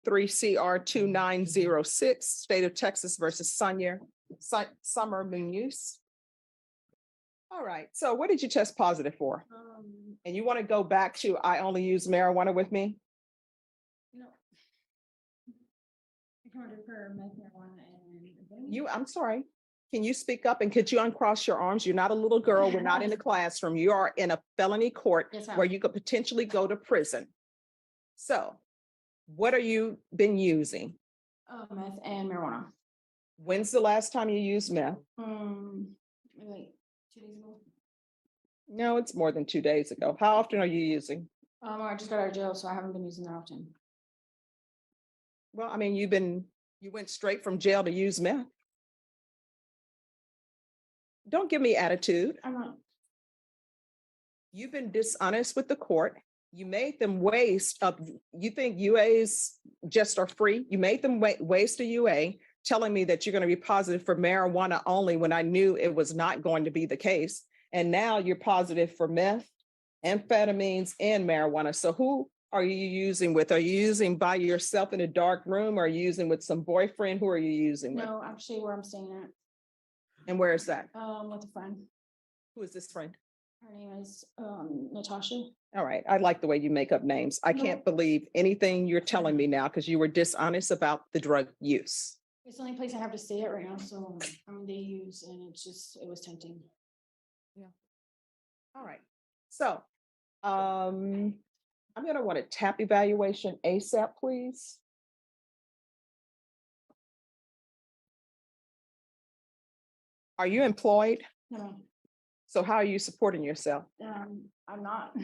3 CR 2906, State of Texas versus Summer Munoz. All right, so what did you test positive for? And you want to go back to I only use marijuana with me? No. I can order for meth, marijuana, and I'm sorry. Can you speak up and could you uncross your arms? You're not a little girl. We're not in a classroom. You are in a felony court Yes, ma'am. where you could potentially go to prison. So what are you been using? meth and marijuana. When's the last time you used meth? Like 2 days ago. No, it's more than 2 days ago. How often are you using? I just got out of jail, so I haven't been using that often. Well, I mean, you went straight from jail to use meth. Don't give me attitude. I'm not. You've been dishonest with the court. You made them waste of, you think UAs just are free? You made them waste a UA telling me that you're going to be positive for marijuana only when I knew it was not going to be the case. And now you're positive for meth, amphetamines, and marijuana. So who are you using with? Are you using by yourself in a dark room? Or are you using with some boyfriend? Who are you using with? No, actually where I'm staying at. And where is that? With a friend. Who is this friend? Her name is Natasha. All right. I like the way you make up names. I can't believe anything you're telling me now because you were dishonest about the drug use. It's the only place I have to stay at right now. So they use and it was tempting. Yeah. All right. So I'm going to want a TAP evaluation ASAP, please. Are you employed? No. So how are you supporting yourself? I'm not.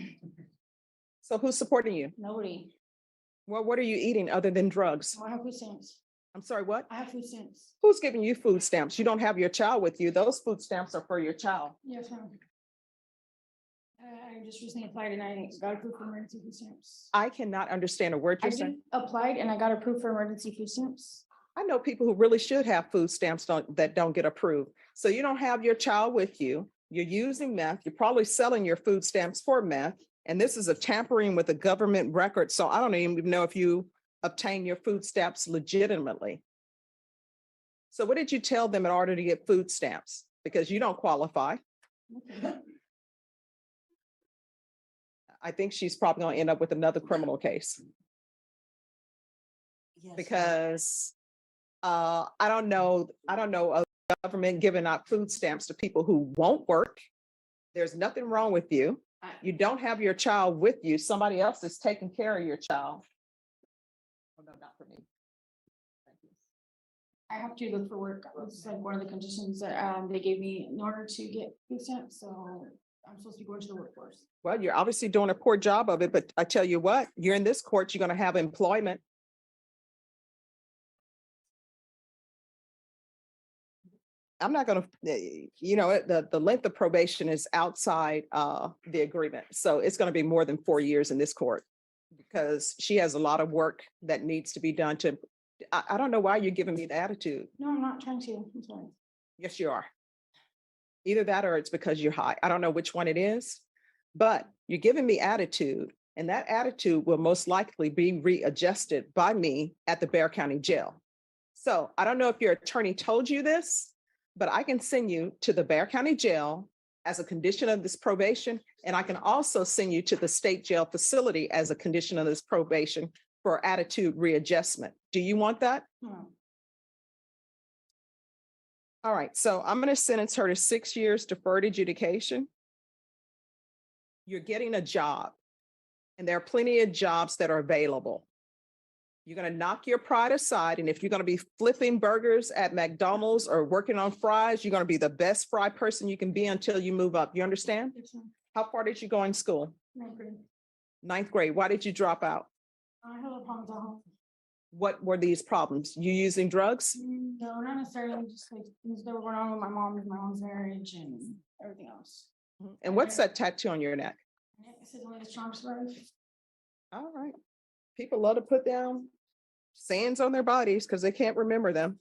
So who's supporting you? Nobody. Well, what are you eating other than drugs? I have food stamps. I'm sorry, what? I have food stamps. Who's giving you food stamps? You don't have your child with you. Those food stamps are for your child. Yes, ma'am. I just recently applied and I got approved for emergency food stamps. I cannot understand a word I you're saying. applied and I got approved for emergency food stamps. I know people who really should have food stamps that don't get approved. So you don't have your child with you. You're using meth. You're probably selling your food stamps for meth. And this is a tampering with a government record. So I don't even know if you obtain your food stamps legitimately. So what did you tell them in order to get food stamps? Because you don't qualify. Okay. I think she's probably going to end up with another criminal case. Yes. Because I don't know a government giving out food stamps to people who won't work. There's nothing wrong with you. You don't have your child with you. Somebody else is taking care of your child. Oh, no, not for me. Thank you. I have to look for work. It's like one of the conditions that they gave me in order to get food stamps. So I'm supposed to be going to the workforce. Well, you're obviously doing a poor job of it, but I tell you what, you're in this court, you're going to have employment. I'm not going to, the length of probation is outside the agreement. So it's going to be more than 4 years in this court because she has a lot of work that needs to be done to, I don't know why you're giving me the attitude. No, I'm not trying to. I'm sorry. Yes, you are. Either that or it's because you're high. I don't know which one it is, but you're giving me attitude, and that attitude will most likely be readjusted by me at the Bexar County Jail. So I don't know if your attorney told you this, but I can send you to the Bexar County Jail as a condition of this probation, and I can also send you to the state jail facility as a condition of this probation for attitude readjustment. Do you want that? No. All right, so I'm going to sentence her to 6 years deferred adjudication. You're getting a job, and there are plenty of jobs that are available. You're going to knock your pride aside, and if you're going to be flipping burgers at McDonald's or working on fries, you're going to be the best fry person you can be until you move up. You understand? Yes, ma'am. How far did you go in school? 9th grade. 9th grade. Why did you drop out? I had a problems at home. What were these problems? You using drugs? No, not necessarily. Just like things that were going on with my mom's marriage and everything else. And what's that tattoo on your neck? It says only the strong survive. All right. People love to put down sayings on their bodies because they can't remember them.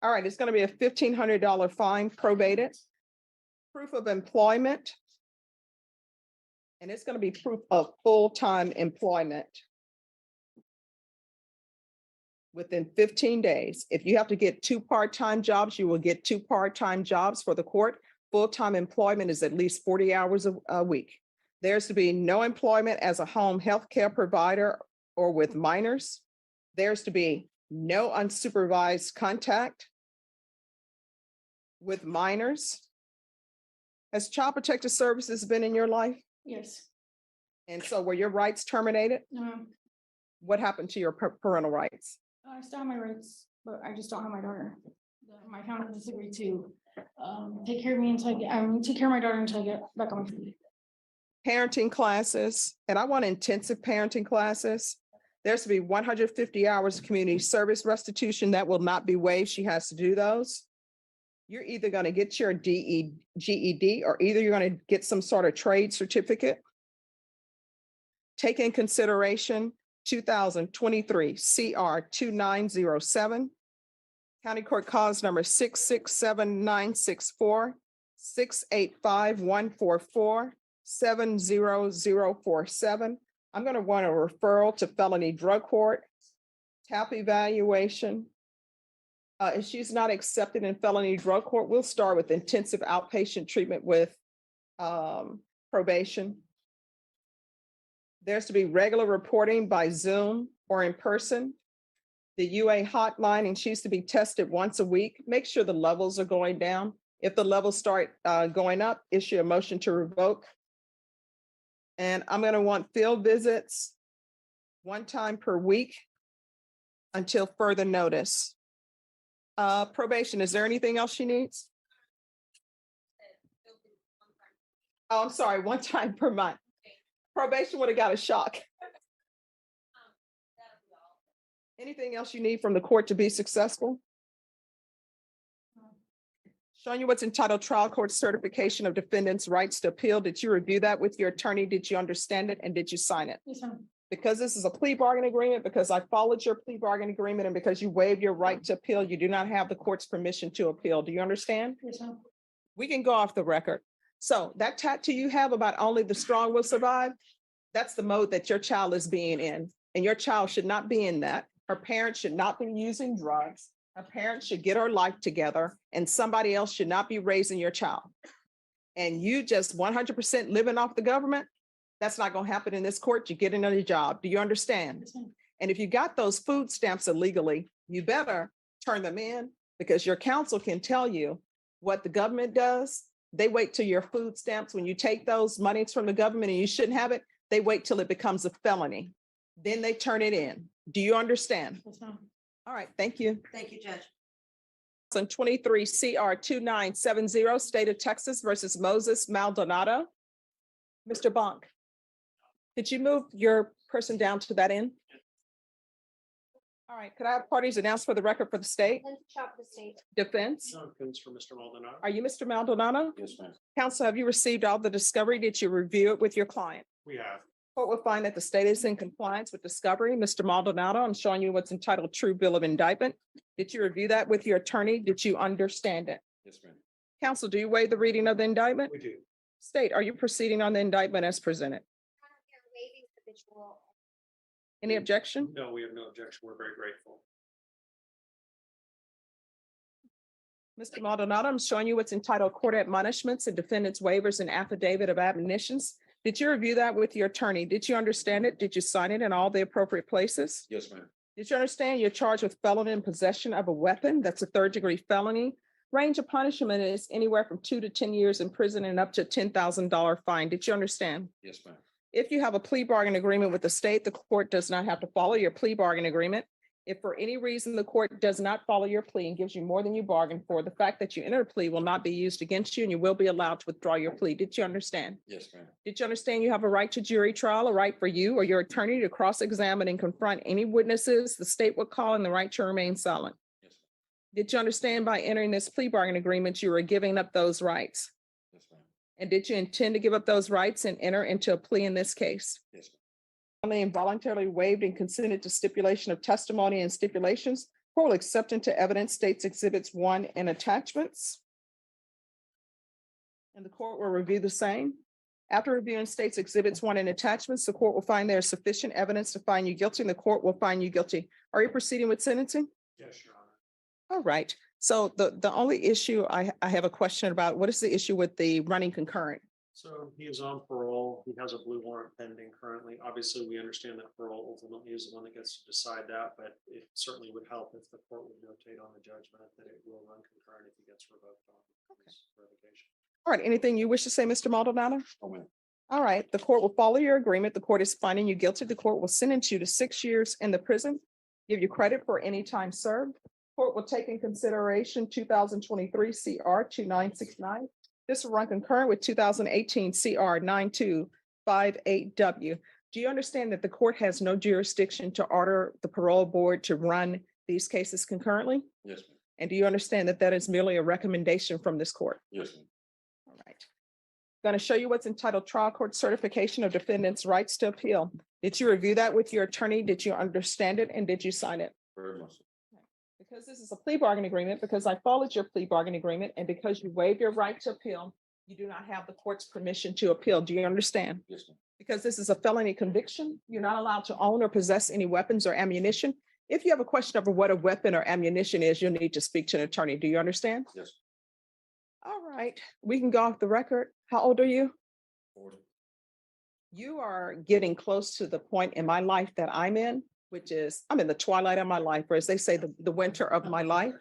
All right, it's going to be a $1,500 fine probated, proof of employment, and it's going to be proof of full-time employment. within 15 days. If you have to get 2 part-time jobs, you will get 2 part-time jobs for the court. Full-time employment is at least 40 hours a week. There's to be no employment as a home health care provider or with minors. There's to be no unsupervised contact with minors. Has Child Protective Services been in your life? Yes. And so were your rights terminated? What happened to your parental rights? I still have my rights, but I just don't have my daughter. My family disagreed to take care of me until I get, take care of my daughter until I get back on my feet. Parenting classes, and I want intensive parenting classes. There's to be 150 hours of community service restitution that will not be waived. She has to do those. You're either going to get your GED or either you're going to get some sort of trade certificate. Take in consideration 2023 CR 2907, County Court Cause number 667-964, 685-144, 70047. I'm going to want a referral to felony drug court, TAP evaluation. If she's not accepted in felony drug court, we'll start with intensive outpatient treatment with probation. There's to be regular reporting by Zoom or in person. The UA hotline, and she's to be tested once a week. Make sure the levels are going down. If the levels start going up, issue a motion to revoke. And I'm going to want field visits 1 time per week until further notice. Probation, is there anything else she needs? Oh, I'm sorry, 1 time per month. Probation would have got a shock. Anything else you need from the court to be successful? Showing you what's entitled Trial Court Certification of Defendant's Rights to Appeal. Did you review that with your attorney? Did you understand it? And did you sign it? Yes, ma'am. Because this is a plea bargain agreement, because I followed your plea bargain agreement, and because you waived your right to appeal, you do not have the court's permission to appeal. Do you understand? Yes, ma'am. We can go off the record. So that tattoo you have about only the strong will survive, that's the mode that your child is being in. And your child should not be in that. Her parents should not be using drugs. Her parents should get her life together, and somebody else should not be raising your child. And you just 100% living off the government, that's not going to happen in this court. You get another job. Do you understand? Yes, ma'am. And if you got those food stamps illegally, you better turn them in, because your counsel can tell you what the government does. They wait till your food stamps, when you take those monies from the government and you shouldn't have it, they wait till it becomes a felony. Then they turn it in. Do you understand? Yes, ma'am. All right, thank you. Thank you, Judge. 23 CR 2970, State of Texas versus Moses Maldonado. Mr. Bonk, could you move your person down to that end? All right, could I have parties announced for the record for the state? Chop the state. Defense? Defense for Mr. Maldonado. Are you Mr. Maldonado? Yes, ma'am. Counsel, have you received all the discovery? Did you review it with your client? We have. Court will find that the state is in compliance with discovery. Mr. Maldonado, I'm showing you what's entitled True Bill of Indictment. Did you review that with your attorney? Did you understand it? Yes, ma'am. Counsel, do you waive the reading of the indictment? We do. State, are you proceeding on the indictment as presented? Any objection? No, we have no objection. We're very grateful. Mr. Maldonado, I'm showing you what's entitled Court Admonishments and Defendant's Waivers and Affidavit of Admonitions. Did you review that with your attorney? Did you understand it? Did you sign it in all the appropriate places? Yes, ma'am. Did you understand you're charged with felony in possession of a weapon? That's a 3rd-degree felony. Range of punishment is anywhere from 2 to 10 years in prison and up to $10,000 fine. Did you understand? Yes, ma'am. If you have a plea bargain agreement with the state, the court does not have to follow your plea bargain agreement. If for any reason the court does not follow your plea and gives you more than you bargained for, the fact that you enter a plea will not be used against you, and you will be allowed to withdraw your plea. Did you understand? Yes, ma'am. Did you understand you have a right to jury trial, a right for you or your attorney to cross-examine and confront any witnesses the state would call, and the right to remain silent? Yes, ma'am. Did you understand by entering this plea bargain agreement, you were giving up those rights? Yes, ma'am. And did you intend to give up those rights and enter into a plea in this case? Yes, ma'am. Only involuntarily waived and consented to stipulation of testimony and stipulations. Court will accept into evidence states exhibits 1 and attachments. And the court will review the same. After reviewing state's exhibits 1 and attachments, the court will find there is sufficient evidence to find you guilty, and the court will find you guilty. Are you proceeding with sentencing? Yes, Your Honor. All right. So the only issue I have a question about, what is the issue with the running concurrent? So he is on parole. He has a blue warrant pending currently. Obviously, we understand that parole ultimately is the one that gets to decide that, but it certainly would help if the court would notate on the judgment that it will run concurrent if he gets revoked on his revocation. All right. Anything you wish to say, Mr. Maldonado? Oh, man. All right. The court will follow your agreement. The court is finding you guilty. The court will sentence you to 6 years in the prison, give you credit for any time served. Court will take in consideration 2023 CR 2969. This will run concurrent with 2018 CR 9258W. Do you understand that the court has no jurisdiction to order the parole board to run these cases concurrently? Yes, ma'am. And do you understand that that is merely a recommendation from this court? Yes, ma'am. All right. Going to show you what's entitled Trial Court Certification of Defendant's Rights to Appeal. Did you review that with your attorney? Did you understand it? And did you sign it? Very much so. Because this is a plea bargain agreement, because I followed your plea bargain agreement, and because you waive your right to appeal, you do not have the court's permission to appeal. Do you understand? Yes, ma'am. Because this is a felony conviction, you're not allowed to own or possess any weapons or ammunition. If you have a question over what a weapon or ammunition is, you'll need to speak to an attorney. Do you understand? Yes. All right, we can go off the record. How old are you? 40. You are getting close to the point in my life that I'm in, which is I'm in the twilight of my life, or as they say, the winter of my life.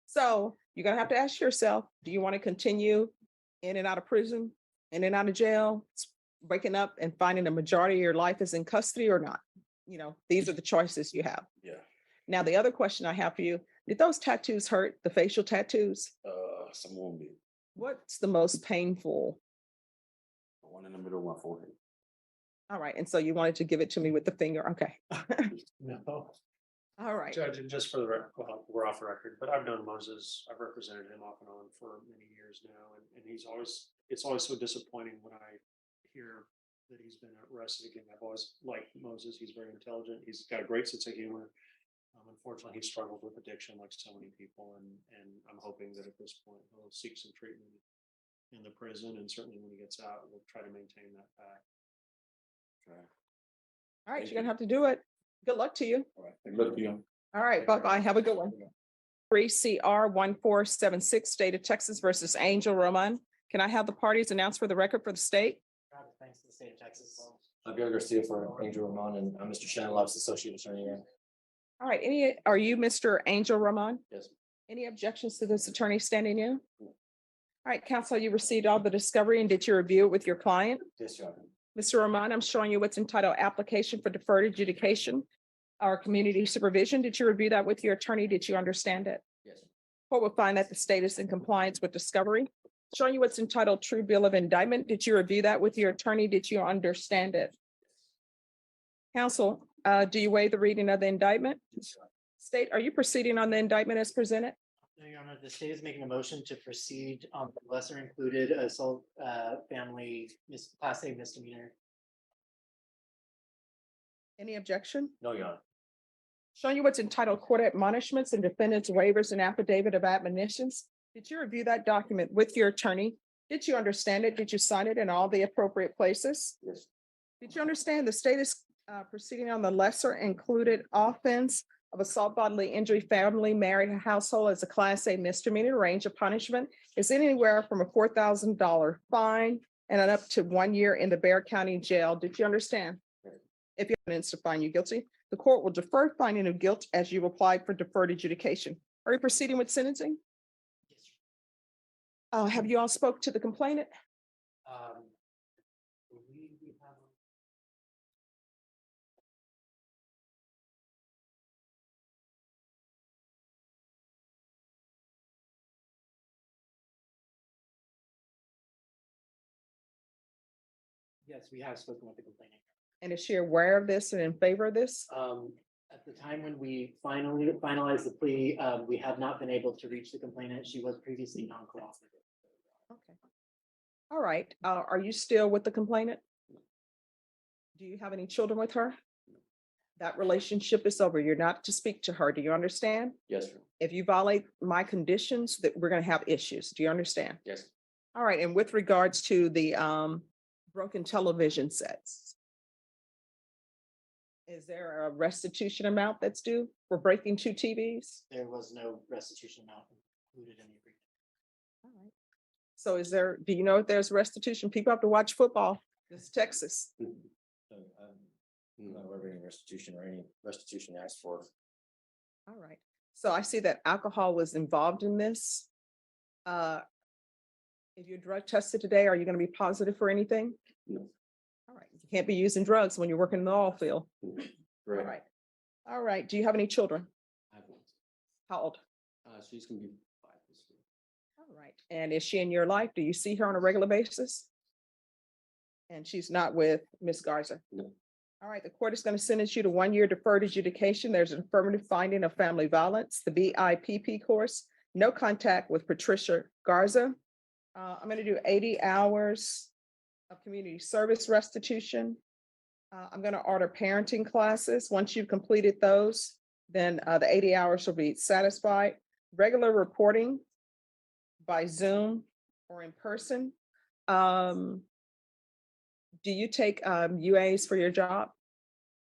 So you're gonna have to ask yourself, do you want to continue in and out of prison, in and out of jail, breaking up and finding the majority of your life is in custody or not? You know, these are the choices you have. Yeah. Now, the other question I have for you, did those tattoos hurt, the facial tattoos? Some won't be. What's the most painful? The one in the middle of my forehead. All right, and so you wanted to give it to me with the finger, okay. No. All right, Judge, and just for the record, well, we're off the record, but I've known Moses, I've represented him off and on for many years now, and it's always so disappointing when I hear that he's been arrested again. I've always liked Moses. He's very intelligent. He's got a great sense of humor. Unfortunately, he struggled with addiction like so many people, and I'm hoping that at this point he'll seek some treatment in the prison, and certainly when he gets out, we'll try to maintain that fact. Okay. all right, Thank you're gonna you. have to do it. Good luck to you. All right. Good luck to you. All right, bye-bye, have a good one. 3 CR 1476, State of Texas versus Angel Roman. Can I have the parties announced for the record for the state? Thanks to the state of Texas. Javier Garcia for Angel Ramon, and I'm Mr. Shannon Love's associate attorney here. All right, are you Mr. Angel Roman? Yes. Any objections to this attorney standing in? All right, counsel, you received all the discovery, and did you review it with your client? Yes, Your Honor. Mr. Roman, I'm showing you what's entitled Application for Deferred Adjudication or Community Supervision. Did you review that with your attorney? Did you understand it? Yes. Court will find that the state is in compliance with discovery. Showing you what's entitled True Bill of Indictment. Did you review that with your attorney? Did you understand it? Counsel, do you waive the reading of the indictment? State, are you proceeding on the indictment as presented? No, Your Honor, the state is making a motion to proceed on the lesser included assault family class A misdemeanor. Any objection? No, Your Honor. Showing you what's entitled Court Admonishments and Defendants Waivers and Affidavit of Admonitions. Did you review that document with your attorney? Did you understand it? Did you sign it in all the appropriate places? Yes. Did you understand the state is proceeding on the lesser included offense of assault, bodily injury, family, married household as a class A misdemeanor? Range of punishment is anywhere from a $4,000 fine and up to 1 year in the Bexar County Jail. Did you understand? Yes. If you have evidence to find you guilty, the court will defer finding of guilt as you applied for deferred adjudication. Are you proceeding with sentencing? Yes. Have you all spoke to the complainant? We have. Yes, we have spoken with the complainant. And is she aware of this and in favor of this? At the time when we finalized the plea, we have not been able to reach the complainant. She was previously non-cooperative. Okay. All right. Are you still with the complainant? Do you have any children with her? That relationship is over. You're not to speak to her. Do you understand? Yes, sir. If you violate my conditions, that we're going to have issues. Do you understand? Yes. All right. And with regards to the broken television sets. Is there a restitution amount that's due for breaking 2 TVs? There was no restitution amount included in the agreement. All right. So do you know if there's restitution? People have to watch football. This is Texas. I'm not aware of any restitution or any restitution asked for. All right. So I see that alcohol was involved in this. If you're drug tested today, are you going to be positive for anything? No. All right. You can't be using drugs when you're working in the oil field. All Right. right. All right. Do you have any children? I have one. How old? She's gonna be 5 this year. All right. And is she in your life? Do you see her on a regular basis? And she's not with Miss Garza? No. All right. The court is going to sentence you to 1 year deferred adjudication. There's an affirmative finding of family violence, the BIPP course, no contact with Patricia Garza. I'm going to do 80 hours of community service restitution. I'm going to order parenting classes. Once you've completed those, then the 80 hours will be satisfied. Regular reporting by Zoom or in person. Do you take UAs for your job?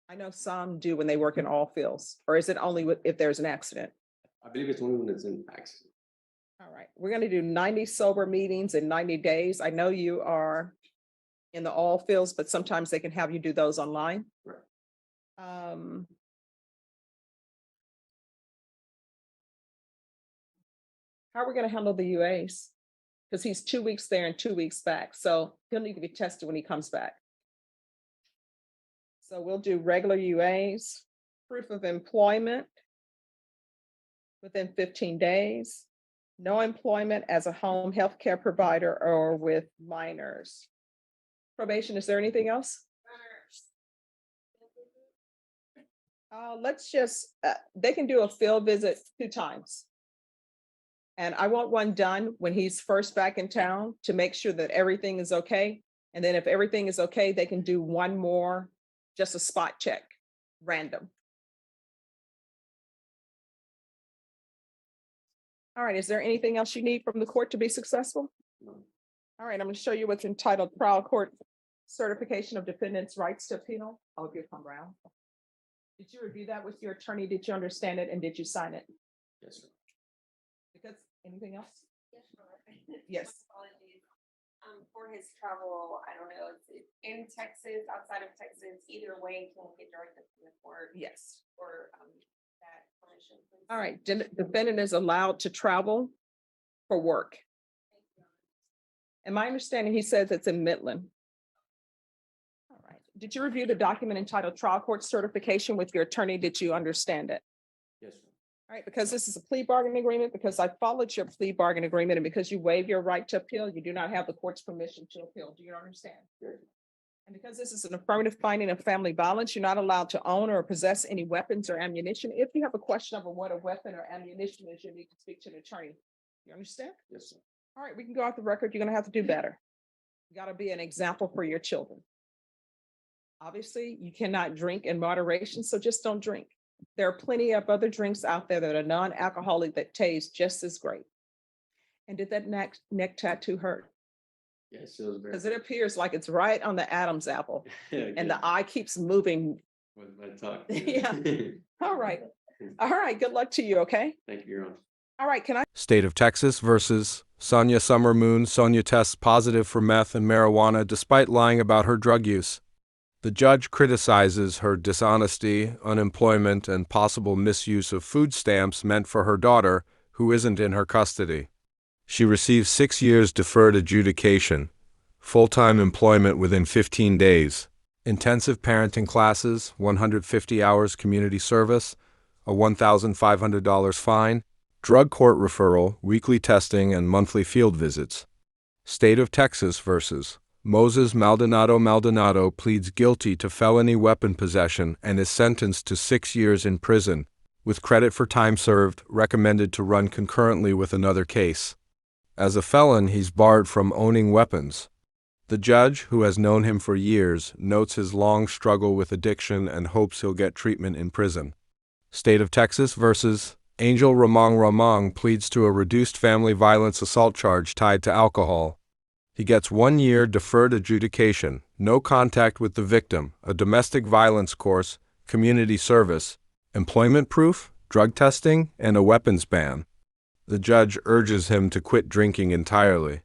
I know some do when they work in all fields, or is it only if there's an accident? I believe it's only when it's an accident. All right, we're going to do 90 sober meetings in 90 days. I know you are in the all fields, but sometimes they can have you do those online. Right. How are we going to handle the UAs? Because he's 2 weeks there and 2 weeks back, so he'll need to be tested when he comes back. So we'll do regular UAs, proof of employment within 15 days, no employment as a home health care provider or with minors. Probation, is there anything else? Let's just, they can do a field visit 2 times. And I want one done when he's first back in town to make sure that everything is okay. And then if everything is okay, they can do one more, just a spot check, random. All right, is there anything else you need from the court to be successful? No. All right, I'm going to show you what's entitled Trial Court Certification of Defendant's Rights to Appeal. Oh, here come Brown. Did you review that with your attorney? Did you understand it and did you sign it? Yes, sir. Because anything else? Yes, sure. Yes. Apologies. For his travel, I don't know, it's in Texas, outside of Texas, either way, can we get directed from the court Yes. for that permission, please? All right, defendant is allowed to travel for work. And my understanding, he says it's in Midland. All right, did you review the document entitled Trial Court Certification with your attorney? Did you understand it? Yes, sir. All right, because this is a plea bargaining agreement, because I followed your plea bargaining agreement, and because you waive your right to appeal, you do not have the court's permission to appeal. Do you understand? Yes. And because this is an affirmative finding of family violence, you're not allowed to own or possess any weapons or ammunition. If you have a question over what a weapon or ammunition is, you need to speak to the attorney. You understand? Yes, sir. All right, we can go off the record. You're gonna have to do better. You gotta be an example for your children. Obviously, you cannot drink in moderation, so just don't drink. There are plenty of other drinks out there that are non-alcoholic that taste just as great. And did that neck tattoo hurt? Yes, it was very. Because it appears like it's right on the Adam's apple, Yeah, and the eye keeps moving. with my talk. Yeah. All right. All right, good luck to you, okay? Thank you, Your Honor. All right, can I? State of Texas versus Sonia Summer Moon. Sonia tests positive for meth and marijuana despite lying about her drug use. The judge criticizes her dishonesty, unemployment, and possible misuse of food stamps meant for her daughter, who isn't in her custody. She receives 6 years deferred adjudication, full-time employment within 15 days, intensive parenting classes, 150 hours community service, a $1,500 fine, drug court referral, weekly testing, and monthly field visits. State of Texas versus Moses Maldonado pleads guilty to felony weapon possession and is sentenced to 6 years in prison, with credit for time served recommended to run concurrently with another case. As a felon, he's barred from owning weapons. The judge, who has known him for years, notes his long struggle with addiction and hopes he'll get treatment in prison. State of Texas versus Angel Ramong pleads to a reduced family violence assault charge tied to alcohol. He gets 1 year deferred adjudication, no contact with the victim, a domestic violence course, community service, employment proof, drug testing, and a weapons ban. The judge urges him to quit drinking entirely.